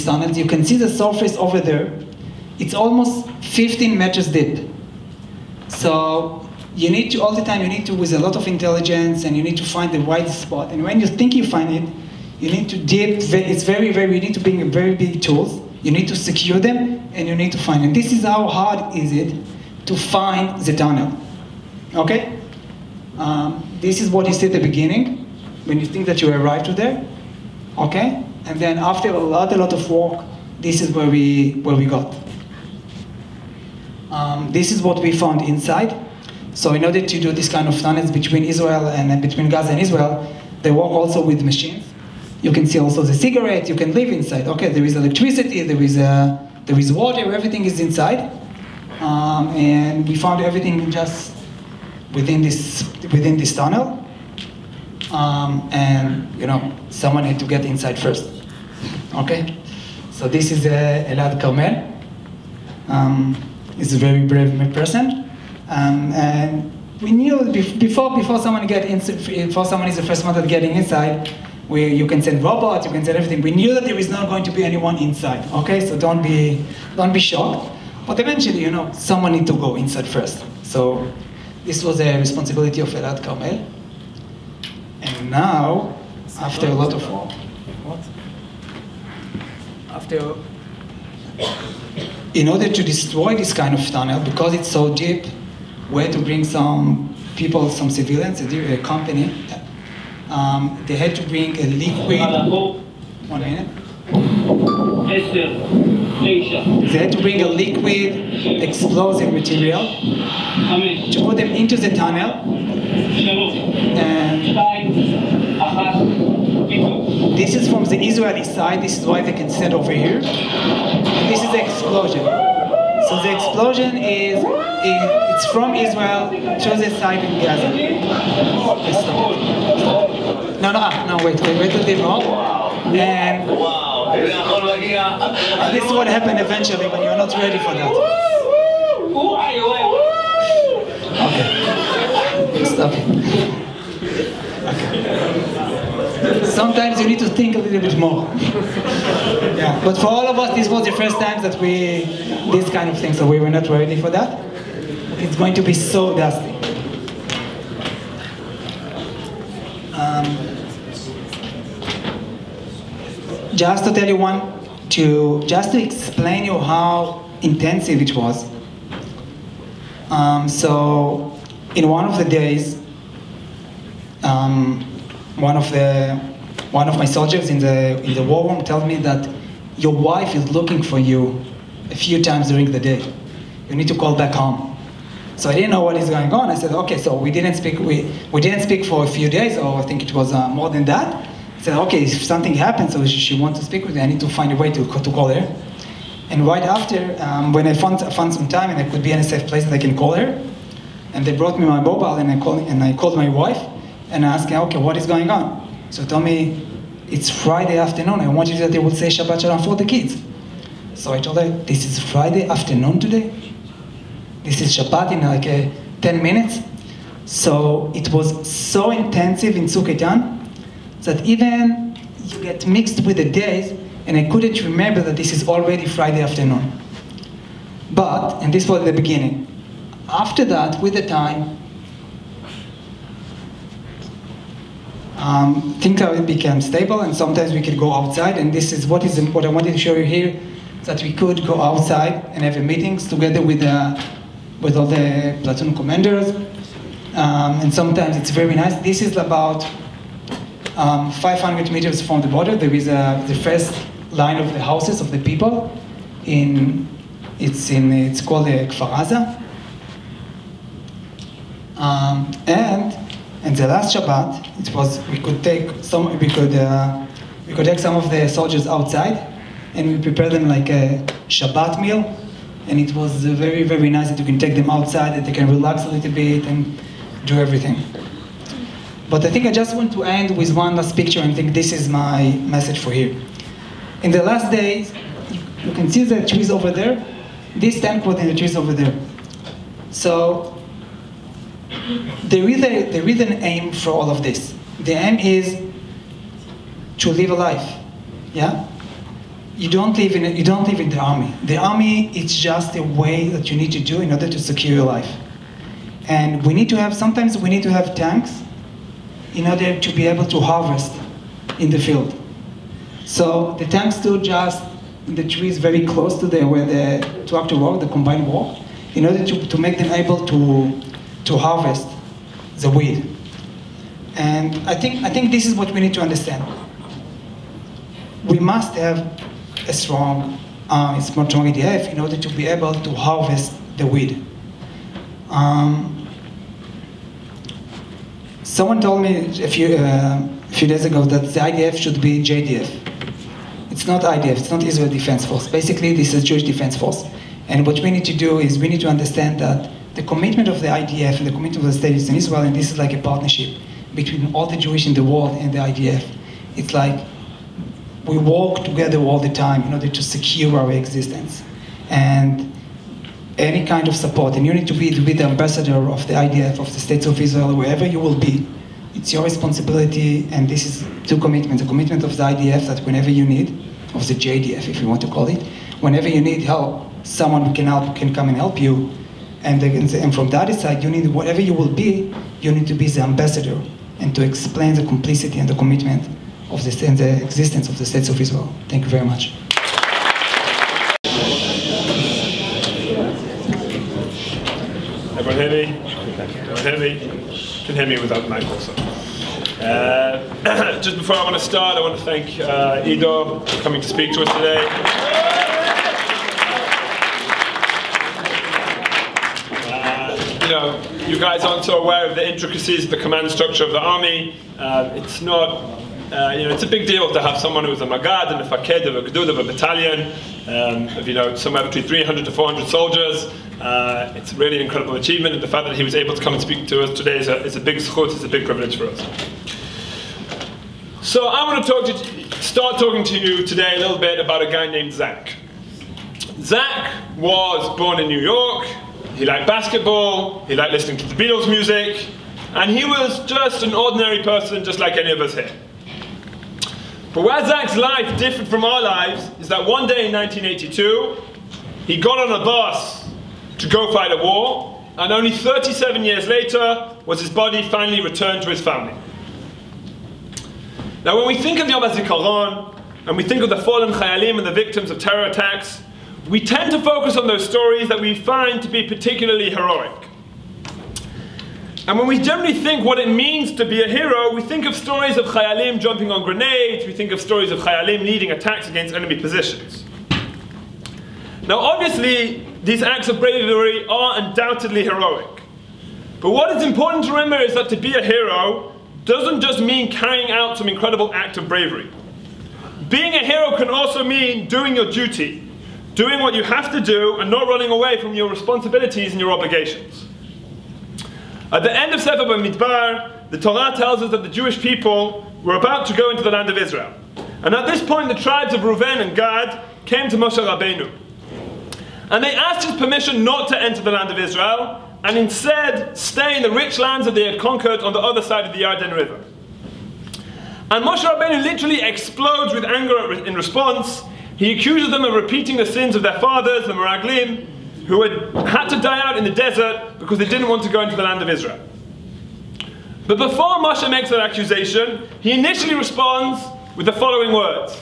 tunnels. You can see the surface over there. It's almost 15 meters deep. So you need to, all the time, you need to, with a lot of intelligence, and you need to find the right spot. And when you think you find it, you need to dip, it's very, you need to bring very big tools. You need to secure them, and you need to find them. This is how hard is it to find the tunnel, okay? This is what you see at the beginning, when you think that you arrived to there, okay? And then after a lot of work, this is where we got. This is what we found inside. So in order to do this kind of tunnels between Israel and between Gaza and Israel, they work also with machines. You can see also the cigarette, you can live inside. Okay, there is electricity, there is water, everything is inside. And we found everything just within this tunnel. And you know, someone had to get inside first. Okay, so this is Elad Carmel. He's a very brave person. And we knew before someone is the first one that's getting inside, you can send robots, you can send everything. We knew that there is not going to be anyone inside. Okay, so don't be shocked. But eventually, you know, someone needs to go inside first. So this was a responsibility of Elad Carmel. And now, after a lot of work, in order to destroy this kind of tunnel, because it's so deep, we had to bring some people, some civilians, a company. They had to bring a liquid. 1 minute. They had to bring a liquid explosive material to put them into the tunnel. And this is from the Israeli side. This is why they can stand over here. And this is the explosion. So the explosion it's from Israel to the side in Gaza. No, wait a little bit more. And this is what happened eventually when you're not ready for that. Okay. Stop it. Okay. Sometimes you need to think a little bit more. Yeah. But for all of us, this was the first time that this kind of thing, so we were not ready for that. It's going to be so dusty. Just to tell you just to explain you how intensive it was. So in one of the days, one of my soldiers in the war room told me that your wife is looking for you a few times during the day. You need to call back home. So I didn't know what is going on. I said, okay, so we didn't speak for a few days, or I think it was more than that. I said, okay, if something happens, so she wants to speak with me, I need to find a way to call her. And right after, when I found some time and I could be in a safe place that I can call her, and they brought me my mobile, and I called my wife, and I asked her, okay, what is going on? So she told me, it's Friday afternoon, I want you that they will say Shabbat Shalom for the kids. So I told her, this is Friday afternoon today? This is Shabbat in like 10 minutes? So it was so intensive in Tzuk Eitan that even you get mixed with the days, and I couldn't remember that this is already Friday afternoon. But, and this was the beginning, after that, with the time, things became stable, and sometimes we could go outside, and this is what I wanted to show you here, that we could go outside and have meetings together with all the platoon commanders, and sometimes it's very nice. This is about 500 meters from the border. There is the first line of the houses of the people. It's called Kfar Aza. And the last Shabbat, we could take some of the soldiers outside, and we prepare them like a Shabbat meal. And it was very, very nice that you can take them outside, that they can relax a little bit and do everything. But I think I just want to end with one last picture, and I think this is my message for here. In the last days, you can see the trees over there. This tank was in the trees over there. So there is an aim for all of this. The aim is to live a life. Yeah? You don't live in the army. The army is just a way that you need to do in order to secure your life. And sometimes we need to have tanks in order to be able to harvest in the field. So the tanks stood just in the trees very close to where the tractor walked, the combine walked, in order to make them able to harvest the weed. And I think this is what we need to understand. We must have a strong IDF in order to be able to harvest the weed. Someone told me a few days ago that the IDF should be JDF. It's not IDF, it's not Israel Defense Force. Basically, this is Jewish Defense Force. And what we need to do is we need to understand that the commitment of the IDF and the commitment of the state is in Israel, and this is like a partnership between all the Jewish in the world and the IDF. It's like we work together all the time in order to secure our existence. And any kind of support, and you need to be the ambassador of the IDF, of the States of Israel, wherever you will be. It's your responsibility, and this is two commitments. The commitment of the IDF that whenever you need, of the JDF if you want to call it, whenever you need help, someone who can come and help you. And from the other side, you need, whatever you will be, you need to be the ambassador and to explain the complicity and the commitment of the existence of the States of Israel. Thank you very much. Everyone hear me? Everyone hear me? You can hear me without the mic also. Just before I want to start, I want to thank Ido for coming to speak to us today. You guys aren't so aware of the intricacies of the command structure of the army. It's not, it's a big deal to have someone who's a magad and a faked of a gdud of a battalion, of somewhere between 300 to 400 soldiers. It's really an incredible achievement, and the fact that he was able to come and speak to us today is a big zchut, it's a big privilege for us. So I want to start talking to you today a little bit about a guy named Zach. Zach was born in New York. He liked basketball, he liked listening to the Beatles music, and he was just an ordinary person just like any of us here. But where Zach's life differed from our lives is that one day in 1982, he got on a bus to go fight a war, and only 37 years later was his body finally returned to his family. Now when we think of Yom Hazikaron, and we think of the fallen Chayalim and the victims of terror attacks, we tend to focus on those stories that we find to be particularly heroic. And when we generally think what it means to be a hero, we think of stories of Chayalim jumping on grenades, we think of stories of Chayalim leading attacks against enemy positions. Now obviously, these acts of bravery are undoubtedly heroic. But what is important to remember is that to be a hero doesn't just mean carrying out some incredible act of bravery. Being a hero can also mean doing your duty, doing what you have to do and not running away from your responsibilities and your obligations. At the end of Sefer Bamidbar, the Torah tells us that the Jewish people were about to go into the land of Israel. And at this point, the tribes of Reuven and Gad came to Moshe Rabbeinu. And they asked his permission not to enter the land of Israel, and instead stay in the rich lands that they had conquered on the other side of the Yarden River. And Moshe Rabbeinu literally explodes with anger in response. He accuses them of repeating the sins of their fathers, the Meraglim, who had to die out in the desert because they didn't want to go into the land of Israel. But before Moshe makes that accusation, he initially responds with the following words.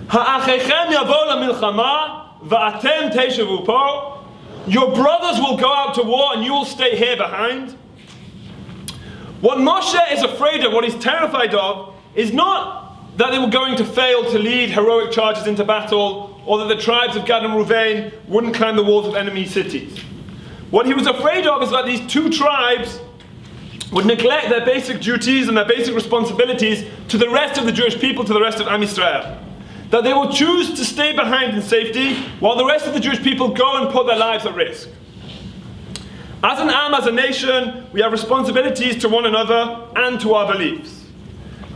Ha'achechem yavo lamilchama va'atem teishavu po. Your brothers will go out to war and you will stay here behind. What Moshe is afraid of, what he's terrified of, is not that they were going to fail to lead heroic charges into battle, or that the tribes of Gad and Reuven wouldn't climb the walls of enemy cities. What he was afraid of is that these two tribes would neglect their basic duties and their basic responsibilities to the rest of the Jewish people, to the rest of Am Yisrael. That they will choose to stay behind in safety, while the rest of the Jewish people go and put their lives at risk. As an Am, as a nation, we have responsibilities to one another and to our beliefs.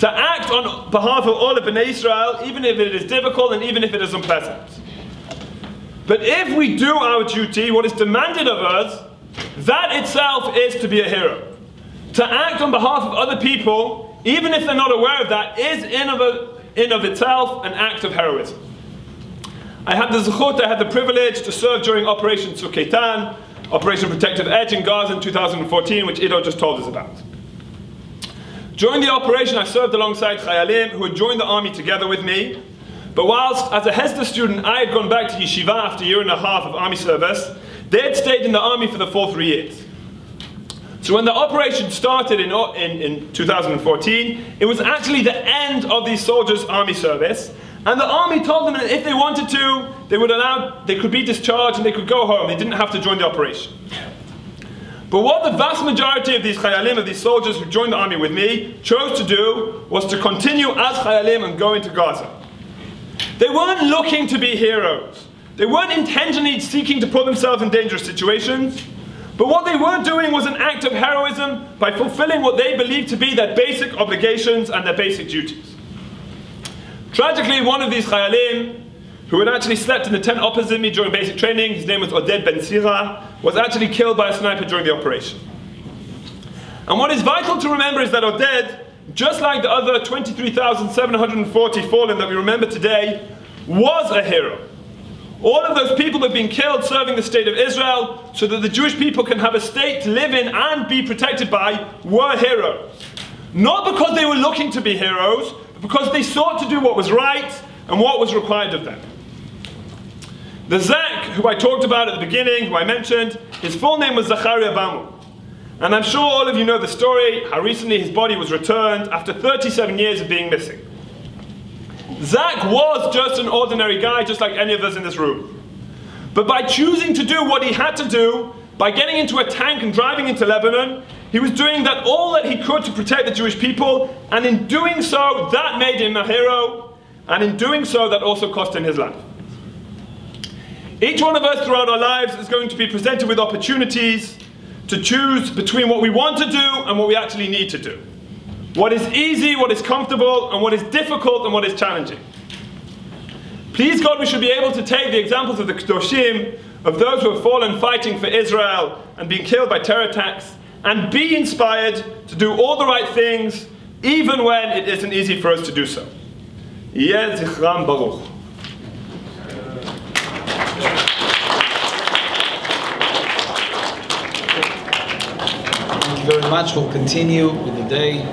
To act on behalf of all of Bnei Israel, even if it is difficult and even if it is unpleasant. But if we do our duty, what is demanded of us, That itself is to be a hero. To act on behalf of other people, even if they're not aware of that, is in of itself an act of heroism. I had the zechut, I had the privilege to serve during Operation Tzuk Eitan, Operation Protective Edge in Gaza in 2014, which Ido just told us about. During the operation, I served alongside Chayalim who had joined the army together with me. But whilst, as a Hesder student, I had gone back to yeshiva after a year and a half of army service, they had stayed in the army for the full 3 years. So when the operation started in 2014, it was actually the end of these soldiers' army service. And the army told them that if they wanted to, they could be discharged and they could go home. They didn't have to join the operation. But what the vast majority of these Chayalim, of these soldiers who joined the army with me, chose to do was to continue as Chayalim and go into Gaza. They weren't looking to be heroes. They weren't intentionally seeking to put themselves in dangerous situations. But what they were doing was an act of heroism by fulfilling what they believed to be their basic obligations and their basic duties. Tragically, one of these Chayalim, who had actually slept in the tent opposite me during basic training, his name was Oded Ben Sira, was actually killed by a sniper during the operation. And what is vital to remember is that Oded, just like the other 23,740 fallen that we remember today, was a hero. All of those people have been killed serving the state of Israel so that the Jewish people can have a state to live in and be protected by were heroes. Not because they were looking to be heroes, but because they sought to do what was right and what was required of them. The Zak, who I talked about at the beginning, who I mentioned, his full name was Zachariah Bamu. And I'm sure all of you know the story, how recently his body was returned after 37 years of being missing. Zach was just an ordinary guy, just like any of us in this room. But by choosing to do what he had to do, by getting into a tank and driving into Lebanon, he was doing that all that he could to protect the Jewish people, and in doing so, that made him a hero, and in doing so, that also cost him his life. Each one of us throughout our lives is going to be presented with opportunities to choose between what we want to do and what we actually need to do. What is easy, what is comfortable, and what is difficult and what is challenging. Please God, we should be able to take the examples of the Kedoshim, of those who have fallen fighting for Israel and being killed by terror attacks, and be inspired to do all the right things, even when it isn't easy for us to do so. Yeh Zichram Baruch. Thank you very much. We'll continue with the day.